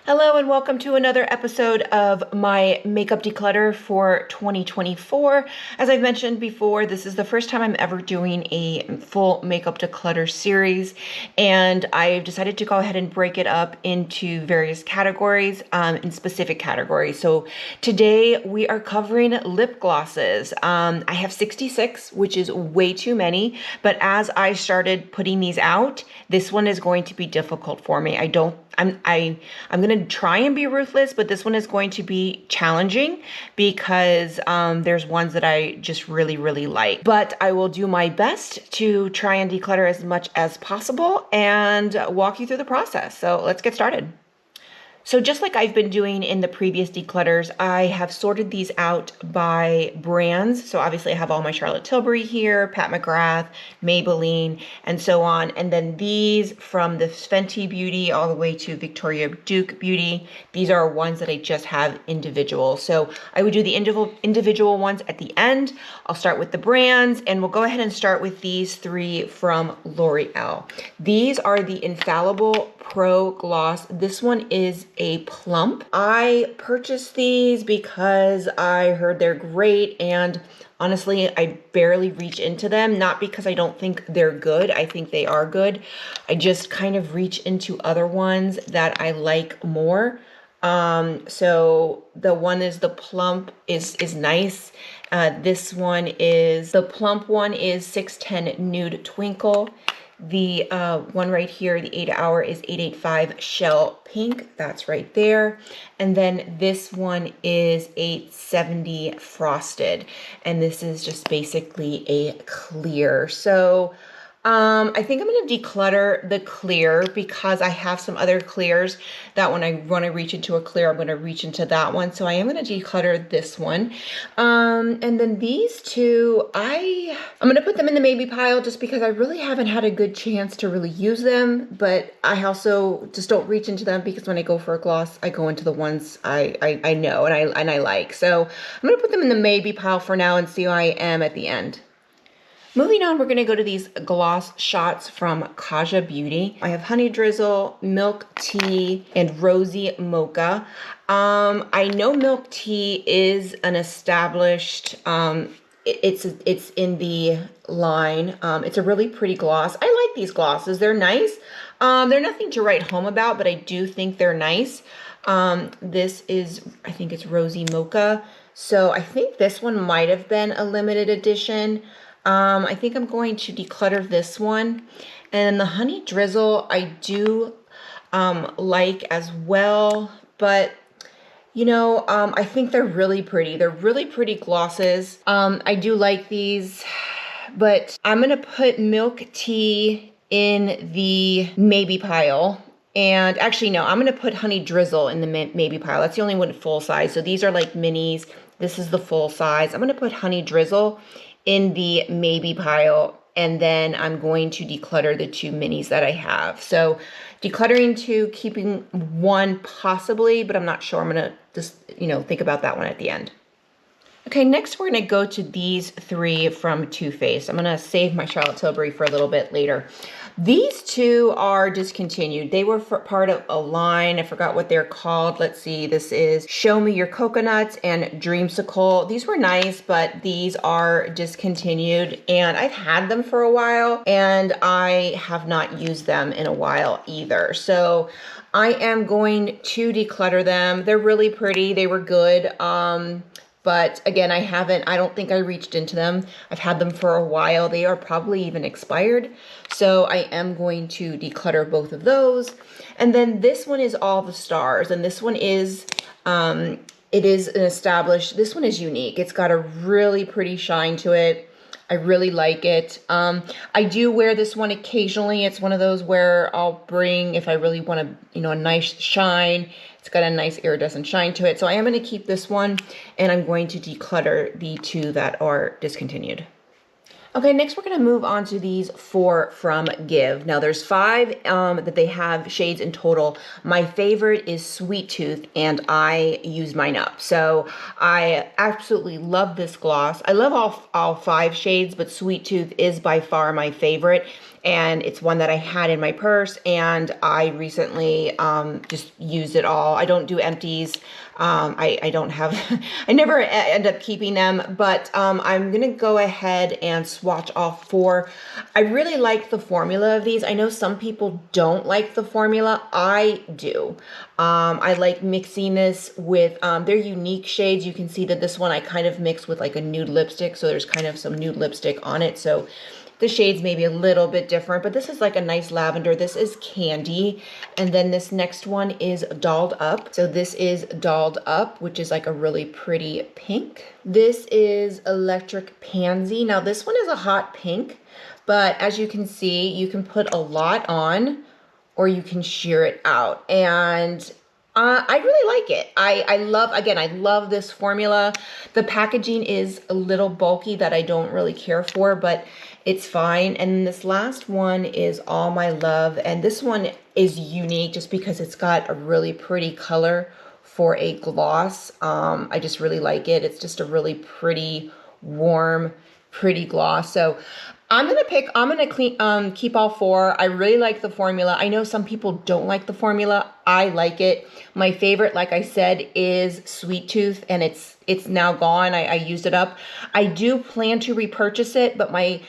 Hello and welcome to another episode of my makeup declutter for 2024. As I've mentioned before, this is the first time I'm ever doing a full makeup declutter series, and I've decided to go ahead and break it up into various categories, in specific categories. So today we are covering lip glosses. I have 66, which is way too many, but as I started putting these out, this one is going to be difficult for me. I'm going to try and be ruthless, but this one is going to be challenging because there's ones that I just really like. But I will do my best to try and declutter as much as possible and walk you through the process. So let's get started. So just like I've been doing in the previous declutters, I have sorted these out by brands. So obviously I have all my Charlotte Tilbury here, Pat McGrath, Maybelline, and so on. And then these from the Fenty Beauty all the way to Victoria Duke Beauty. These are ones that I just have individual. So I would do the individual ones at the end. I'll start with the brands, and we'll go ahead and start with these three from Loreal. These are the Infallible Pro Gloss. This one is a plump. I purchased these because I heard they're great, and honestly, I barely reach into them. Not because I don't think they're good. I think they are good. I just kind of reach into other ones that I like more. So the one is the Plump is nice. This one is, the Plump one is 610 Nude Twinkle. The one right here, the 8 Hour, is 885 Shell Pink. That's right there. And then this one is 870 Frosted. And this is just basically a clear. So I think I'm going to declutter the clear because I have some other clears that when I want to reach into a clear, I'm going to reach into that one. So I am going to declutter this one. And then these two, I'm going to put them in the maybe pile just because I really haven't had a good chance to really use them. But I also just don't reach into them because when I go for a gloss, I go into the ones I know and I like. So I'm going to put them in the maybe pile for now and see how I am at the end. Moving on, we're going to go to these gloss shots from Kaja Beauty. I have Honey Drizzle, Milk Tea, and Rosy Mocha. I know Milk Tea is an established, it's in the line. It's a really pretty gloss. I like these glosses. They're nice. They're nothing to write home about, but I do think they're nice. This is, I think it's Rosy Mocha. So I think this one might have been a limited edition. I think I'm going to declutter this one. And the Honey Drizzle I do like as well, but you know, I think they're really pretty. They're really pretty glosses. I do like these, but I'm gonna put Milk Tea in the maybe pile. And actually, no, I'm gonna put Honey Drizzle in the maybe pile. That's the only one full size. So these are like minis. This is the full size. I'm gonna put Honey Drizzle in the maybe pile, and then I'm going to declutter the two minis that I have. So decluttering two, keeping one possibly, but I'm not sure. I'm gonna just, think about that one at the end. Okay, next we're gonna go to these three from Too Faced. I'm gonna save my Charlotte Tilbury for a little bit later. These two are discontinued. They were part of a line. I forgot what they're called. Let's see. This is Show Me Your Coconuts and Dreamsicle. These were nice, but these are discontinued. And I've had them for a while, and I have not used them in a while either. So I am going to declutter them. They're really pretty. They were good. But again, I don't think I reached into them. I've had them for a while. They are probably even expired. So I am going to declutter both of those. And then this one is All the Stars. And this one is, it is an established, this one is unique. It's got a really pretty shine to it. I really like it. I do wear this one occasionally. It's one of those where I'll bring, if I really want a nice shine. It's got a nice iridescent shine to it. So I am going to keep this one, and I'm going to declutter the two that are discontinued. Okay, next we're going to move on to these four from Give. Now there's 5 that they have shades in total. My favorite is Sweet Tooth, and I use mine up. So I absolutely love this gloss. I love all 5 shades, but Sweet Tooth is by far my favorite. and it's one that I had in my purse, and I recently just used it all. I don't do empties. I don't have, I never end up keeping them, but I'm gonna go ahead and swatch all 4. I really like the formula of these. I know some people don't like the formula. I do. I like mixing this with their unique shades. You can see that this one I kind of mixed with like a nude lipstick, so there's kind of some nude lipstick on it. So the shades may be a little bit different, but this is like a nice lavender. This is Candy. And then this next one is Dolled Up. So this is Dolled Up, which is like a really pretty pink. This is Electric Pansy. Now this one is a hot pink, but as you can see, you can put a lot on or you can sheer it out. And I really like it. I love this formula. The packaging is a little bulky that I don't really care for, but it's fine. And this last one is All My Love. And this one is unique just because it's got a really pretty color for a gloss. I just really like it. It's just a really pretty, warm, pretty gloss. So I'm gonna keep all 4. I really like the formula. I know some people don't like the formula. I like it. My favorite, like I said, is Sweet Tooth, and it's now gone. I used it up. I do plan to repurchase it, but my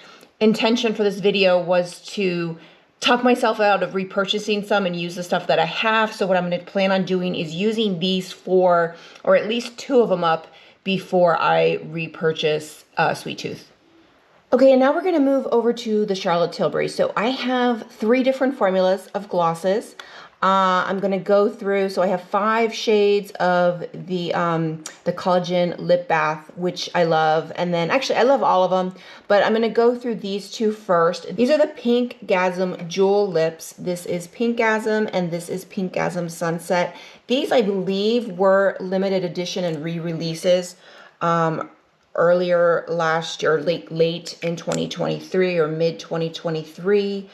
intention for this video was to talk myself out of repurchasing some and use the stuff that I have. So what I'm gonna plan on doing is using these 4, or at least 2 of them up before I repurchase Sweet Tooth. Okay, and now we're gonna move over to the Charlotte Tilbury. So I have 3 different formulas of glosses. I'm gonna go through, so I have 5 shades of the Collagen Lip Bath, which I love. And then, actually, I love all of them, but I'm gonna go through these 2 first. These are the Pinkgasm Jewel Lips. This is Pinkgasm, and this is Pinkgasm Sunset. These, I believe, were limited edition and re-releases earlier last year, late in 2023 or mid 2023.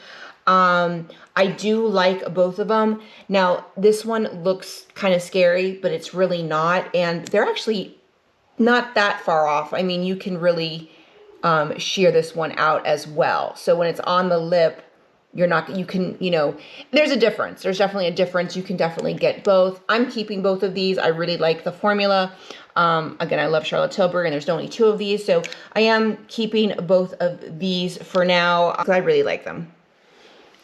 I do like both of them. Now, this one looks kind of scary, but it's really not. And they're actually not that far off. I mean, you can really sheer this one out as well. So when it's on the lip, you're not, you can, you know, there's a difference. There's definitely a difference. You can definitely get both. I'm keeping both of these. I really like the formula. Again, I love Charlotte Tilbury, and there's only 2 of these. So I am keeping both of these for now because I really like them.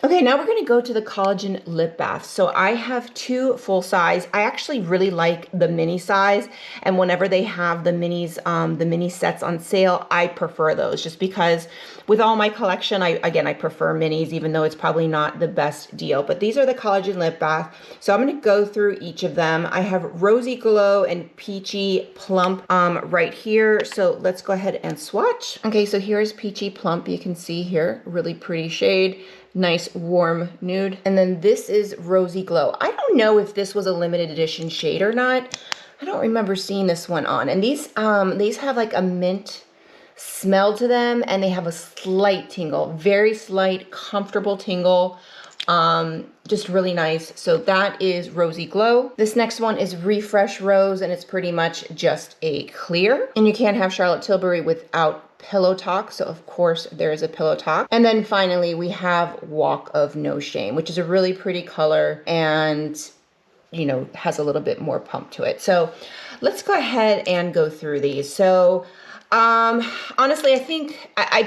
Okay, now we're gonna go to the Collagen Lip Bath. So I have 2 full size. I actually really like the mini size, and whenever they have the minis, the mini sets on sale, I prefer those just because with all my collection, I prefer minis, even though it's probably not the best deal. But these are the Collagen Lip Bath. So I'm gonna go through each of them. I have Rosy Glow and Peachy Plump right here. So let's go ahead and swatch. Okay, so here's Peachy Plump. You can see here, really pretty shade. Nice warm nude. And then this is Rosy Glow. I don't know if this was a limited edition shade or not. I don't remember seeing this one on. And these have like a mint smell to them, and they have a slight tingle, very slight, comfortable tingle. Just really nice. So that is Rosy Glow. This next one is Refresh Rose, and it's pretty much just a clear. And you can't have Charlotte Tilbury without Pillow Talk, so of course there is a Pillow Talk. And then finally we have Walk of No Shame, which is a really pretty color and, you know, has a little bit more pump to it. So let's go ahead and go through these. So honestly, I think I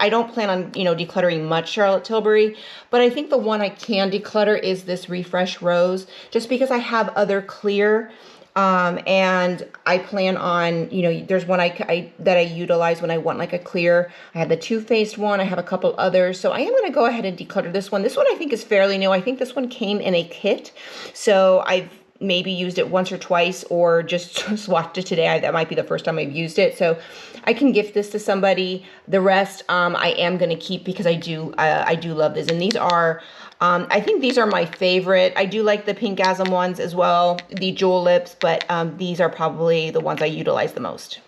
don't plan on, you know, decluttering much Charlotte Tilbury, but I think the one I can declutter is this Refresh Rose, just because I have other clear. And I plan on, you know, there's one that I utilize when I want like a clear. I have the Too Faced one. I have a couple others. So I am going to go ahead and declutter this one. This one I think is fairly new. I think this one came in a kit. So I've maybe used it once or twice, or just swatched it today. That might be the first time I've used it. So I can gift this to somebody. The rest, I am going to keep because I do love this. And these are, I think these are my favorite. I do like the Pinkgasm ones as well, the Jewel Lips, but these are probably the ones I utilize the most.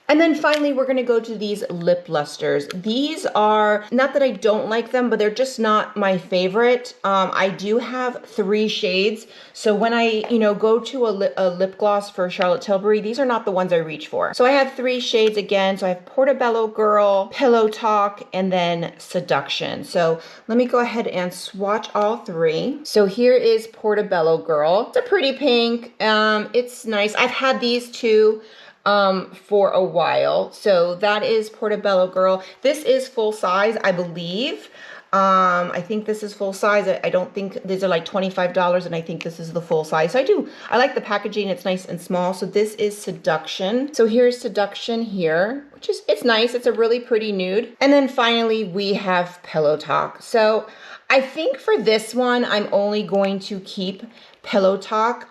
And then finally, we're going to go to these lip lusters. These are, not that I don't like them, but they're just not my favorite. I do have 3 shades. So when I, go to a lip gloss for Charlotte Tilbury, these are not the ones I reach for. So I have 3 shades again. So I have Portobello Girl, Pillow Talk, and then Seduction. So let me go ahead and swatch all 3. So here is Portobello Girl. It's a pretty pink. It's nice. I've had these too for a while. So that is Portobello Girl. This is full size, I believe. I think this is full size. I don't think these are like $25, and I think this is the full size. So I like the packaging. It's nice and small. So this is Seduction. So here's Seduction here, which is, it's nice. It's a really pretty nude. And then finally we have Pillow Talk. So I think for this one, I'm only going to keep Pillow Talk.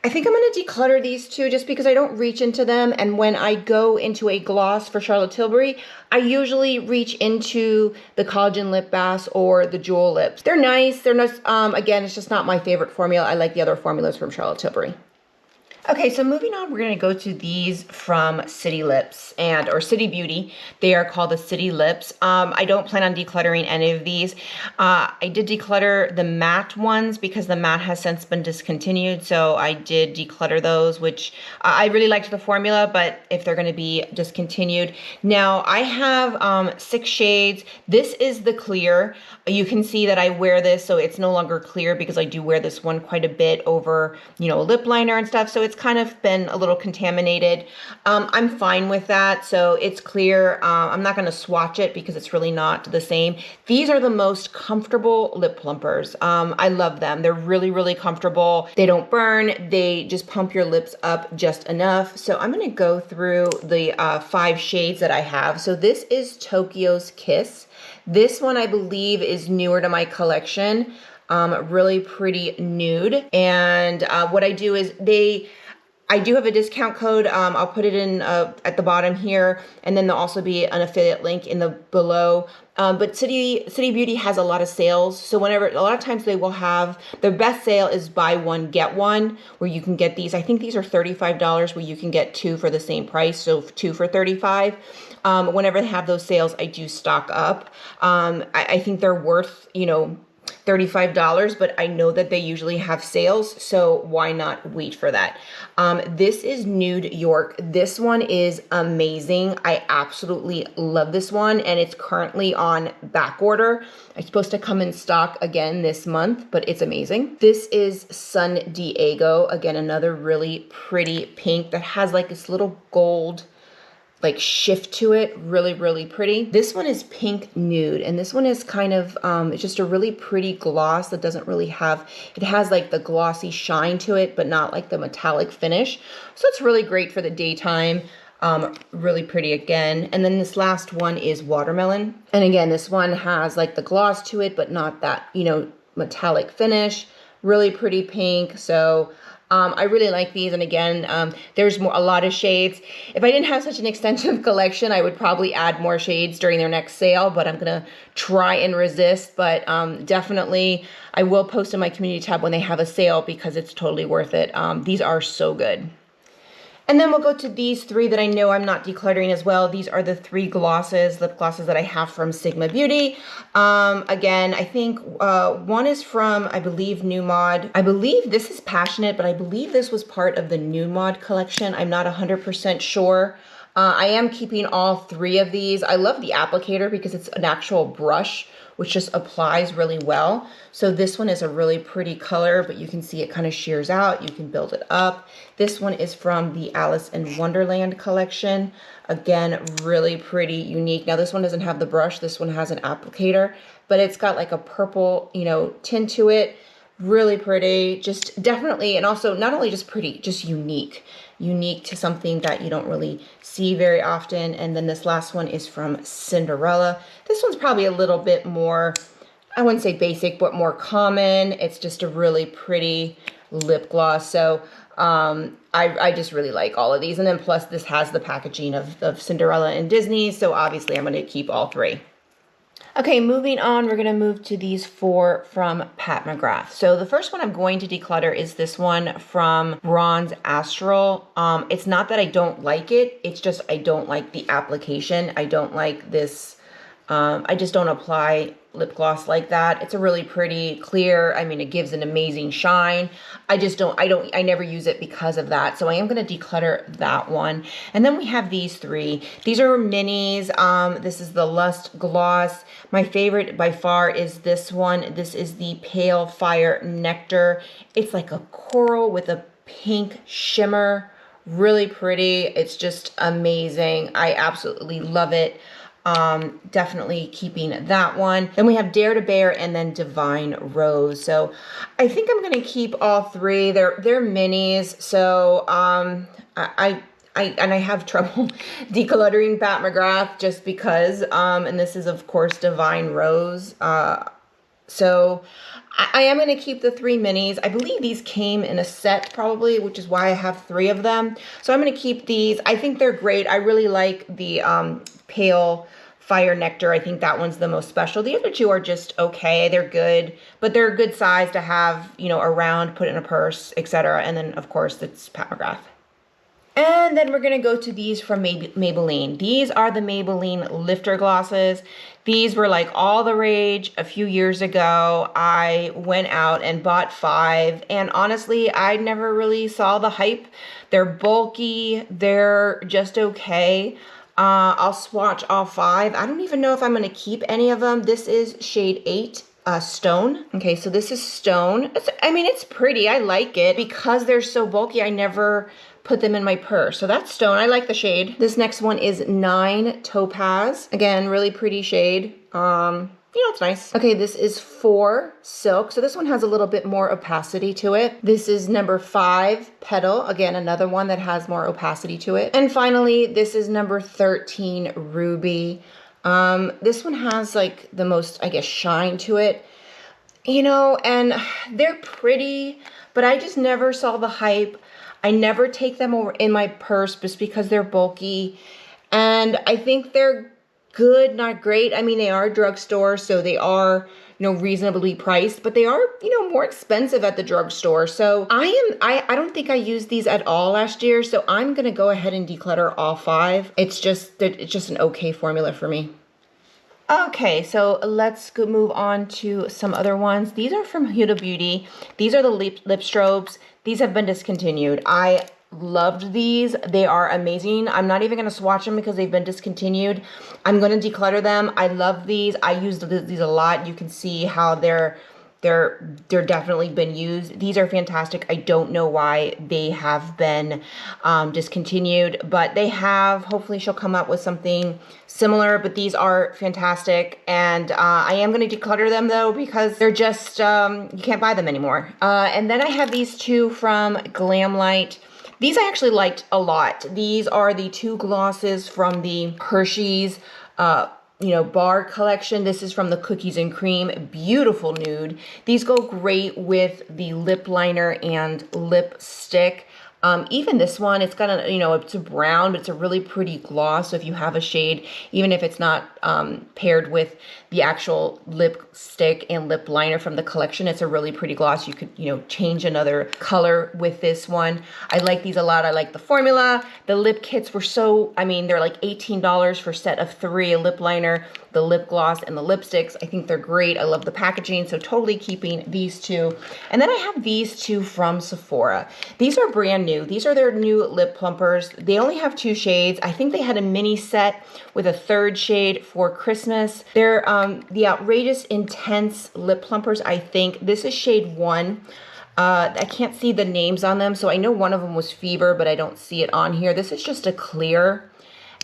I think I'm going to declutter these two just because I don't reach into them. And when I go into a gloss for Charlotte Tilbury, I usually reach into the Collagen Lip Balm or the Jewel Lips. They're nice. They're nice. Again, it's just not my favorite formula. I like the other formulas from Charlotte Tilbury. Okay, so moving on, we're gonna go to these from City Lips or City Beauty. They are called the City Lips. I don't plan on decluttering any of these. I did declutter the matte ones because the matte has since been discontinued. So I did declutter those, which I really liked the formula, but if they're gonna be discontinued. Now I have 6 shades. This is the clear. You can see that I wear this, so it's no longer clear because I do wear this one quite a bit over, a lip liner and stuff. So it's kind of been a little contaminated. I'm fine with that. So it's clear. I'm not going to swatch it because it's really not the same. These are the most comfortable lip plumpers. I love them. They're really, really comfortable. They don't burn. They just pump your lips up just enough. So I'm going to go through the 5 shades that I have. So this is Tokyo's Kiss. This one I believe is newer to my collection. Really pretty nude. And what I do is I do have a discount code. I'll put it in at the bottom here, and then there'll also be an affiliate link in the below. But City Beauty has a lot of sales. So a lot of times they will have, their best sale is buy one, get one, where you can get these. I think these are $35 where you can get 2 for the same price. So 2 for $35. Whenever they have those sales, I do stock up. I think they're worth, $35, but I know that they usually have sales, so why not wait for that? This is Nude York. This one is amazing. I absolutely love this one, and it's currently on back order. It's supposed to come in stock again this month, but it's amazing. This is San Diego. Again, another really pretty pink that has like this little gold shift to it. Really, really pretty. This one is Pink Nude, and this one is kind of, it's just a really pretty gloss that doesn't really have, it has like the glossy shine to it, but not like the metallic finish. So it's really great for the daytime. Really pretty again. And then this last one is Watermelon. And again, this one has like the gloss to it, but not that, metallic finish. Really pretty pink. So I really like these, and again, there's a lot of shades. If I didn't have such an extensive collection, I would probably add more shades during their next sale, but I'm gonna try and resist. But definitely, I will post in my community tab when they have a sale because it's totally worth it. These are so good. And then we'll go to these 3 that I know I'm not decluttering as well. These are the 3 lip glosses that I have from Sigma Beauty. Again, I think one is from, I believe, New Mod. I believe this is Passionate, but I believe this was part of the New Mod collection. I'm not 100% sure. I am keeping all 3 of these. I love the applicator because it's an actual brush, which just applies really well. So this one is a really pretty color, but you can see it kind of shears out. You can build it up. This one is from the Alice in Wonderland collection. Again, really pretty, unique. Now this one doesn't have the brush. This one has an applicator, but it's got like a purple, tint to it. Really pretty, just definitely, and also not only just pretty, just unique to something that you don't really see very often. And then this last one is from Cinderella. This one's probably a little bit more, I wouldn't say basic, but more common. It's just a really pretty lip gloss. So I just really like all of these. And then plus this has the packaging of Cinderella and Disney. So obviously I'm going to keep all 3. Okay, moving on, we're going to move to these 4 from Pat McGrath. So the first one I'm going to declutter is this one from Bronze Astral. It's not that I don't like it, it's just I don't like the application. I don't like this, I just don't apply lip gloss like that. It's a really pretty clear, I mean, it gives an amazing shine. I never use it because of that. So I am going to declutter that one. And then we have these 3. These are minis. This is the Lust Gloss. My favorite by far is this one. This is the Pale Fire Nectar. It's like a coral with a pink shimmer. Really pretty. It's just amazing. I absolutely love it. Definitely keeping that one. Then we have Dare to Bear and then Divine Rose. So I think I'm going to keep all 3. They're minis. So, I have trouble decluttering Pat McGrath just because, and this is of course Divine Rose. So I am going to keep the 3 minis. I believe these came in a set probably, which is why I have 3 of them. So I'm going to keep these. I think they're great. I really like the Pale Fire Nectar. I think that one's the most special. The other 2 are just okay. They're good, but they're a good size to have, you know, around, put in a purse, etc. And then of course it's Pat McGrath. And then we're going to go to these from Maybelline. These are the Maybelline Lifter Glosses. These were like all the rage a few years ago. I went out and bought 5. And honestly, I never really saw the hype. They're bulky. They're just okay. I'll swatch all 5. I don't even know if I'm going to keep any of them. This is shade 8. Stone. Okay, so this is Stone. I mean, it's pretty. I like it. Because they're so bulky, I never put them in my purse. So that's Stone. I like the shade. This next one is 9 Topaz. Again, really pretty shade. You know, it's nice. Okay, this is 4 Silk. So this one has a little bit more opacity to it. This is number 5 Petal. Again, another one that has more opacity to it. And finally, this is number 13 Ruby. This one has like the most, I guess, shine to it, you know, and they're pretty, but I just never saw the hype. I never take them over in my purse just because they're bulky, and I think they're good, not great. I mean, they are drugstore, so they are, you know, reasonably priced, but they are, you know, more expensive at the drugstore. So I don't think I used these at all last year, so I'm gonna go ahead and declutter all 5. It's just an okay formula for me. Okay, so let's go move on to some other ones. These are from Huda Beauty. These are the lip strobes. These have been discontinued. I loved these. They are amazing. I'm not even going to swatch them because they've been discontinued. I'm going to declutter them. I love these. I use these a lot. You can see how they're definitely been used. These are fantastic. I don't know why they have been discontinued, but they have. Hopefully she'll come up with something similar, but these are fantastic. And I am going to declutter them though, because they're just, you can't buy them anymore. And then I have these 2 from Glamlite. These I actually liked a lot. These are the 2 glosses from the Hershey's, you know, bar collection. This is from the Cookies and Cream. Beautiful nude. These go great with the lip liner and lipstick. Even this one, it's got a, you know, it's a brown, but it's a really pretty gloss. So if you have a shade, even if it's not paired with the actual lipstick and lip liner from the collection, it's a really pretty gloss. You could, you know, change another color with this one. I like these a lot. I like the formula. The lip kits were so, I mean, they're like $18 for a set of 3, a lip liner, the lip gloss, and the lipsticks. I think they're great. I love the packaging, so totally keeping these 2. And then I have these 2 from Sephora. These are brand new. These are their new lip plumpers. They only have 2 shades. I think they had a mini set with a 3rd shade for Christmas. They're the Outrageous Intense lip plumpers, I think. This is shade 1. I can't see the names on them, so I know one of them was Fever, but I don't see it on here. This is just a clear.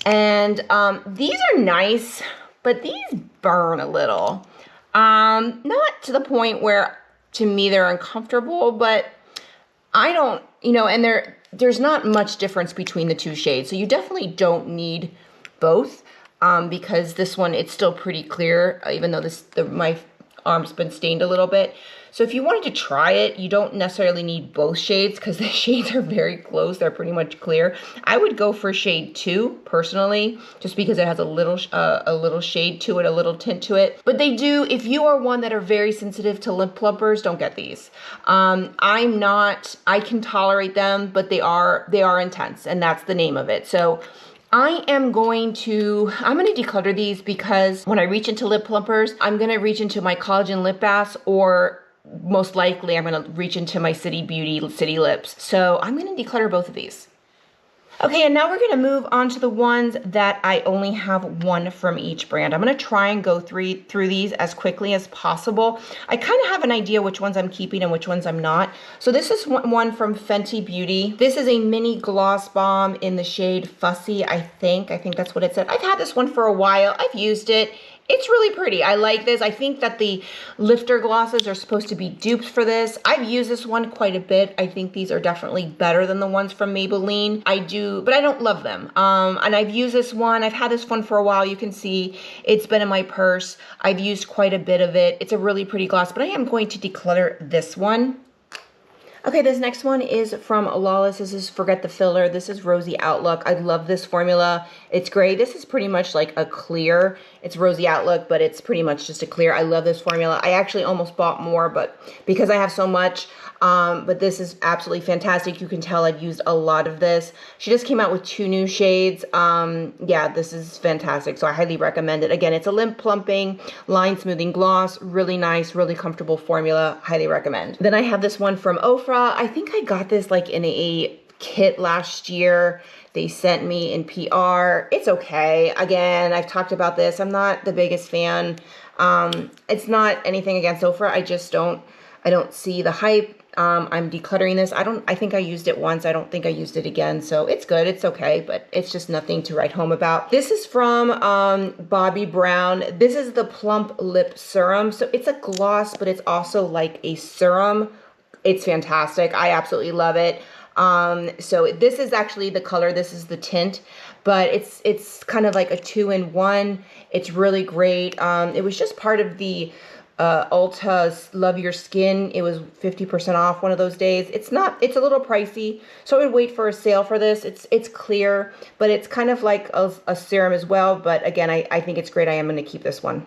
And these are nice, but these burn a little. Not to the point where, to me, they're uncomfortable, but I don't, you know, and there's not much difference between the 2 shades, so you definitely don't need both, because this one, it's still pretty clear, even though my arm's been stained a little bit. So if you wanted to try it, you don't necessarily need both shades because the shades are very close. They're pretty much clear. I would go for shade 2 personally, just because it has a little shade to it, a little tint to it. But they do, if you are one that are very sensitive to lip plumpers, don't get these. I'm not, I can tolerate them, but they are intense, and that's the name of it. So I'm going to declutter these because when I reach into lip plumpers, I'm gonna reach into my Collagen lip balms, or most likely I'm gonna reach into my City Beauty City Lips. So I'm gonna declutter both of these. Okay, and now we're gonna move on to the ones that I only have one from each brand. I'm gonna try and go through these as quickly as possible. I kind of have an idea which ones I'm keeping and which ones I'm not. So this is one from Fenty Beauty. This is a mini gloss bomb in the shade Fussy, I think that's what it said. I've had this one for a while. I've used it. It's really pretty. I like this. I think that the lifter glosses are supposed to be dupes for this. I've used this one quite a bit. I think these are definitely better than the ones from Maybelline. I do, but I don't love them. And I've used this one. I've had this one for a while. You can see it's been in my purse. I've used quite a bit of it. It's a really pretty gloss, but I am going to declutter this one. Okay, this next one is from Lawless. This is Forget the Filler. This is Rosy Outlook. I love this formula. It's great. This is pretty much like a clear. It's Rosy Outlook, but it's pretty much just a clear. I love this formula. I actually almost bought more, but because I have so much, but this is absolutely fantastic. You can tell I've used a lot of this. She just came out with 2 new shades. Yeah, this is fantastic. So I highly recommend it. Again, it's a lip plumping, line smoothing gloss. Really nice, really comfortable formula. Highly recommend. Then I have this one from OFRA. I think I got this like in a kit last year. They sent me in PR. It's okay. Again, I've talked about this. I'm not the biggest fan. It's not anything against OFRA. I don't see the hype. I'm decluttering this. I think I used it once. I don't think I used it again. So it's good. It's okay, but it's just nothing to write home about. This is from Bobbi Brown. This is the Plump Lip Serum. So it's a gloss, but it's also like a serum. It's fantastic. I absolutely love it. So this is actually the color. This is the tint, but it's kind of like a 2-in-1. It's really great. It was just part of the Ulta's Love Your Skin. It was 50% off one of those days. It's a little pricey, so I would wait for a sale for this. It's clear, but it's kind of like a serum as well. But again, I think it's great. I am going to keep this one.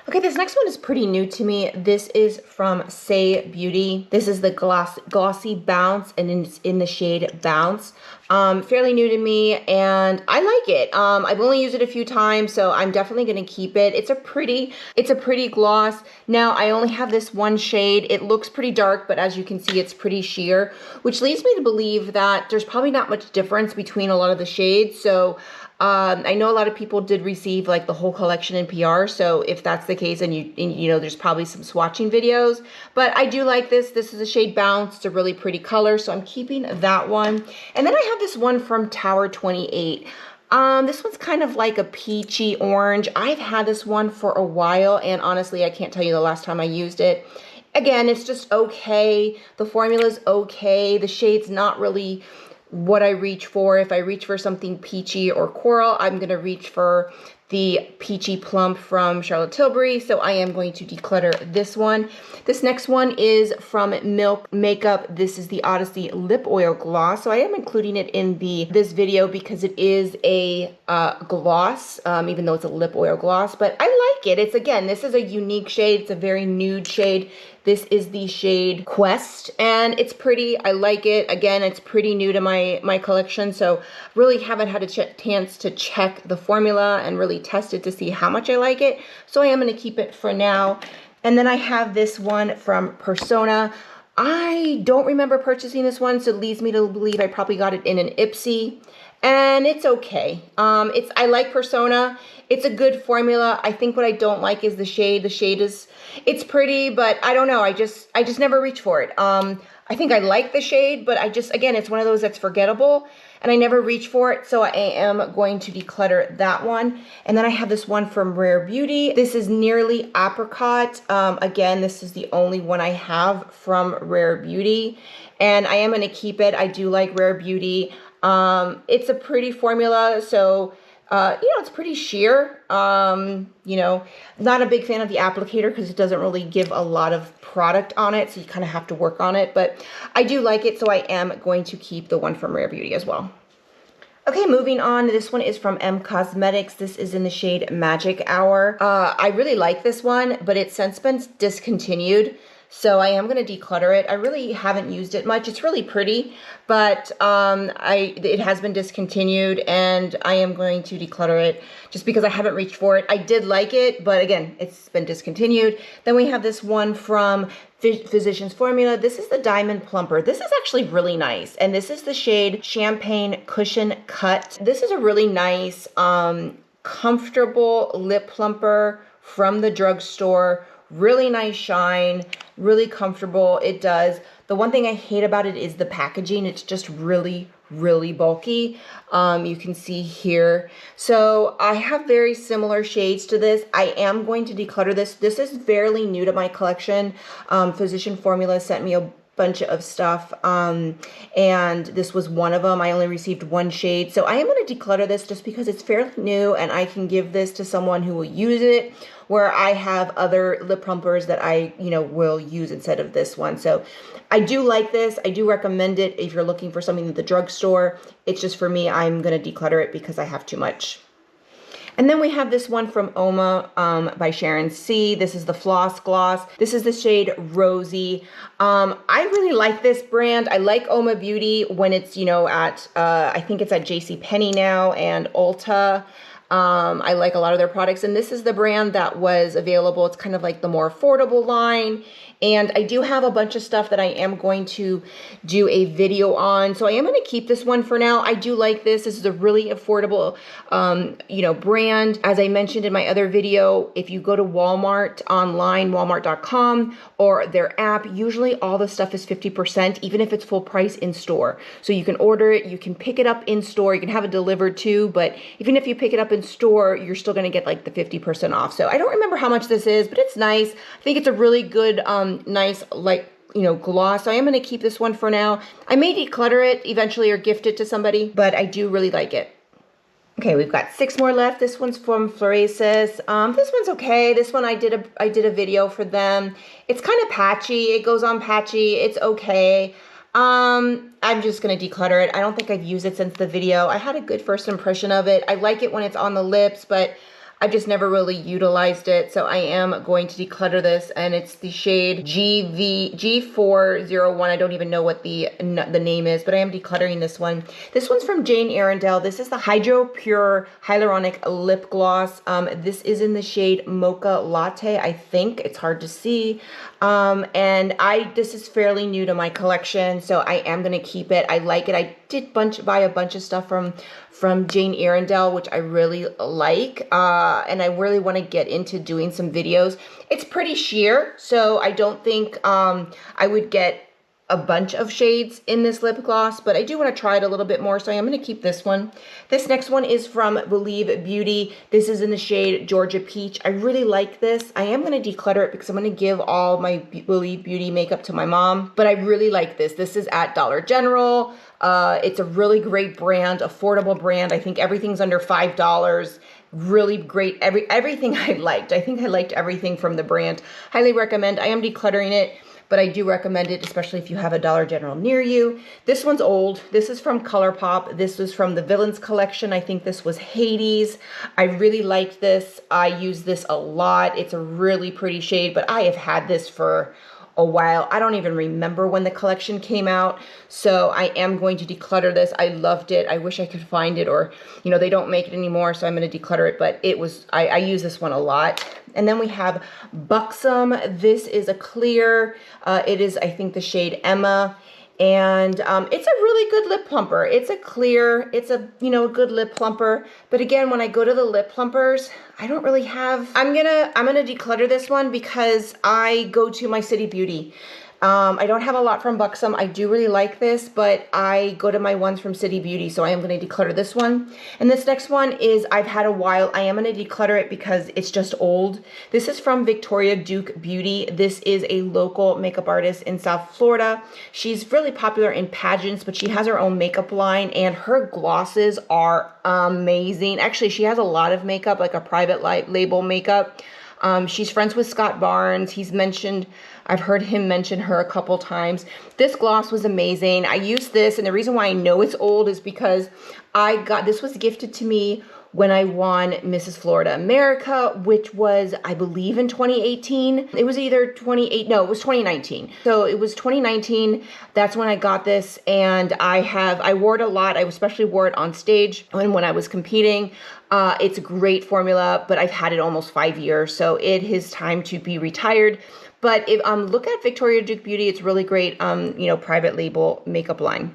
Okay, this next one is pretty new to me. This is from Saie Beauty. This is the Glossybounce, and it's in the shade Bounce. Fairly new to me, and I like it. I've only used it a few times, so I'm definitely going to keep it. It's a pretty gloss. Now, I only have this one shade. It looks pretty dark, but as you can see, it's pretty sheer, which leads me to believe that there's probably not much difference between a lot of the shades. So I know a lot of people did receive like the whole collection in PR, so if that's the case, and you know, there's probably some swatching videos, but I do like this. This is a shade Bounce. It's a really pretty color, so I'm keeping that one. And then I have this one from Tower 28. This one's kind of like a peachy orange. I've had this one for a while, and honestly, I can't tell you the last time I used it. Again, it's just okay. The formula's okay. The shade's not really what I reach for. If I reach for something peachy or coral, I'm going to reach for the Peachy Plump from Charlotte Tilbury, so I am going to declutter this one. This next one is from Milk Makeup. This is the Odyssey Lip Oil Gloss, so I am including it in this video because it is a gloss, even though it's a lip oil gloss, but I like it. It's, again, this is a unique shade. It's a very nude shade. This is the shade Quest, and it's pretty. I like it. Again, it's pretty new to my collection, so really haven't had a chance to check the formula and really test it to see how much I like it. So I am going to keep it for now. And then I have this one from Persona. I don't remember purchasing this one, so it leads me to believe I probably got it in an Ipsy, and it's okay. I like Persona. It's a good formula. I think what I don't like is the shade. The shade is, it's pretty, but I don't know. I just never reach for it. I think I like the shade, but again, it's one of those that's forgettable, and I never reach for it, so I am going to declutter that one. And then I have this one from Rare Beauty. This is Nearly Apricot. Again, this is the only one I have from Rare Beauty, and I am going to keep it. I do like Rare Beauty. It's a pretty formula, so you know, it's pretty sheer. You know, not a big fan of the applicator because it doesn't really give a lot of product on it, so you kind of have to work on it, but I do like it, so I am going to keep the one from Rare Beauty as well. Okay, moving on. This one is from M Cosmetics. This is in the shade Magic Hour. I really like this one, but it's since been discontinued. So I am going to declutter it. I really haven't used it much. It's really pretty, but it has been discontinued, and I am going to declutter it just because I haven't reached for it. I did like it, but again, it's been discontinued. Then we have this one from Physicians Formula. This is the Diamond Plumper. This is actually really nice, and this is the shade Champagne Cushion Cut. This is a really nice, comfortable lip plumper from the drugstore. Really nice shine, really comfortable. It does. The one thing I hate about it is the packaging. It's just really, really bulky. You can see here. So I have very similar shades to this. I am going to declutter this. This is fairly new to my collection. Physician Formula sent me a bunch of stuff, and this was one of them. I only received one shade. So I am going to declutter this just because it's fairly new, and I can give this to someone who will use it, where I have other lip plumpers that I, will use instead of this one. So I do like this. I do recommend it if you're looking for something at the drugstore. It's just for me, I'm going to declutter it because I have too much. And then we have this one from Oma by Sharon C. This is the Floss Gloss. This is the shade Rosy. I really like this brand. I like Oma Beauty when it's, at, I think it's at JCPenney now and Ulta. I like a lot of their products, and this is the brand that was available. It's kind of like the more affordable line, and I do have a bunch of stuff that I am going to do a video on, so I am going to keep this one for now. I do like this. This is a really affordable, brand. As I mentioned in my other video, if you go to Walmart online, walmart.com, or their app, usually all the stuff is 50%, even if it's full price in store. So you can order it, you can pick it up in store, you can have it delivered too, but even if you pick it up in store, you're still going to get like the 50% off. So I don't remember how much this is, but it's nice. I think it's a really good, nice, gloss. So I am going to keep this one for now. I may declutter it eventually or gift it to somebody, but I do really like it. Okay, we've got 6 more left. This one's from Floresis. This one's okay. This one I did a video for them. It's kind of patchy. It goes on patchy. It's okay. I'm just going to declutter it. I don't think I've used it since the video. I had a good first impression of it. I like it when it's on the lips, but I've just never really utilized it. So I am going to declutter this, and it's the shade G401. I don't even know what the name is, but I am decluttering this one. This one's from Jane Arundel. This is the Hydro Pure Hyaluronic Lip Gloss. This is in the shade Mocha Latte, I think. It's hard to see. And this is fairly new to my collection, so I am going to keep it. I like it. I did buy a bunch of stuff from Jane Arundel, which I really like, and I really want to get into doing some videos. It's pretty sheer, so I don't think I would get a bunch of shades in this lip gloss, but I do want to try it a little bit more, so I'm going to keep this one. This next one is from Believe Beauty. This is in the shade Georgia Peach. I really like this. I am going to declutter it because I'm going to give all my Believe Beauty makeup to my mom, but I really like this. This is at Dollar General. It's a really great brand, affordable brand. I think everything's under $5. Really great. Everything I liked. I think I liked everything from the brand. Highly recommend. I am decluttering it, but I do recommend it, especially if you have a Dollar General near you. This one's old. This is from ColourPop. This was from the Villains collection. I think this was Hades. I really liked this. I use this a lot. It's a really pretty shade, but I have had this for a while. I don't even remember when the collection came out, so I am going to declutter this. I loved it. I wish I could find it, or they don't make it anymore, so I'm going to declutter it, but it was, I use this one a lot. And then we have Buxom. This is a clear, it is, I think, the shade Emma, and it's a really good lip plumper. It's a clear, it's a, good lip plumper, but again, when I go to the lip plumpers, I don't really have, I'm gonna declutter this one because I go to my City Beauty. I don't have a lot from Buxom. I do really like this, but I go to my ones from City Beauty, so I am going to declutter this one. And this next one is I've had a while. I am going to declutter it because it's just old. This is from Victoria Duke Beauty. This is a local makeup artist in South Florida. She's really popular in pageants, but she has her own makeup line, and her glosses are amazing. Actually, she has a lot of makeup, like a private label makeup. She's friends with Scott Barnes. I've heard him mention her a couple times. This gloss was amazing. I used this, and the reason why I know it's old is because this was gifted to me when I won Mrs. Florida America, which was, I believe, in 2018. It was either it was 2019. So it was 2019. That's when I got this, and I wore it a lot. I especially wore it on stage when I was competing. It's a great formula, but I've had it almost 5 years, so it is time to be retired. But if look at Victoria Duke Beauty, it's really great, private label makeup line.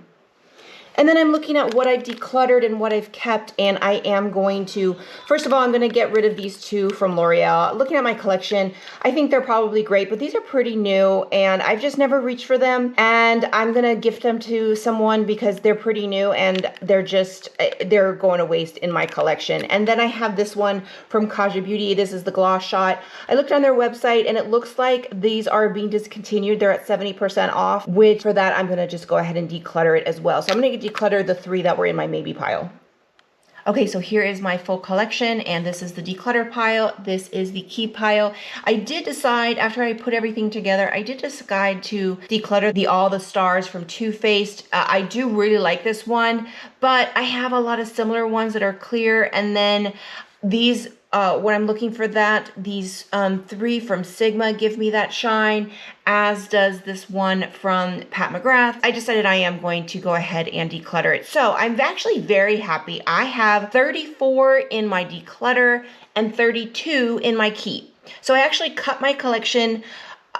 And then I'm looking at what I've decluttered and what I've kept, and I am going to, first of all, I'm going to get rid of these two from L'Oreal. Looking at my collection, I think they're probably great, but these are pretty new, and I've just never reached for them, and I'm going to gift them to someone because they're pretty new, and they're going to waste in my collection. And then I have this one from Kaja Beauty. This is the Gloss Shot. I looked on their website, and it looks like these are being discontinued. They're at 70% off, which for that, I'm going to just go ahead and declutter it as well. So I'm going to declutter the 3 that were in my maybe pile. Okay, so here is my full collection, and this is the declutter pile. This is the keep pile. I did decide, after I put everything together, I did decide to declutter the All the Stars from Too Faced. I do really like this one, but I have a lot of similar ones that are clear, and then these when I'm looking for that, these 3 from Sigma give me that shine, as does this one from Pat McGrath. I decided I am going to go ahead and declutter it. So I'm actually very happy. I have 34 in my declutter and 32 in my keep. So I actually cut my collection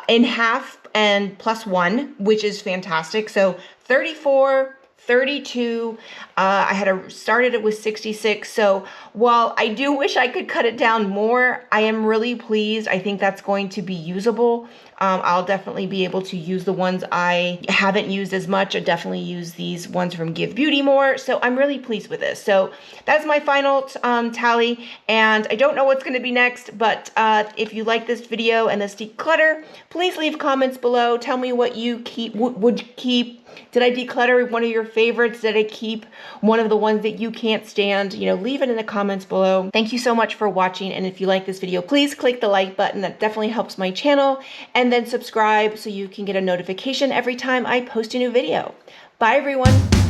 in half and +1, which is fantastic. So 34, 32, I started it with 66. So while I do wish I could cut it down more, I am really pleased. I think that's going to be usable. I'll definitely be able to use the ones I haven't used as much. I definitely use these ones from Give Beauty more. So I'm really pleased with this. So that's my final tally. And I don't know what's going to be next, but if you like this video and this declutter, please leave comments below. Tell me what you would keep. Did I declutter one of your favorites? Did I keep one of the ones that you can't stand? Leave it in the comments below. Thank you so much for watching. And if you like this video, please click the like button. That definitely helps my channel. And then subscribe so you can get a notification every time I post a new video. Bye, everyone.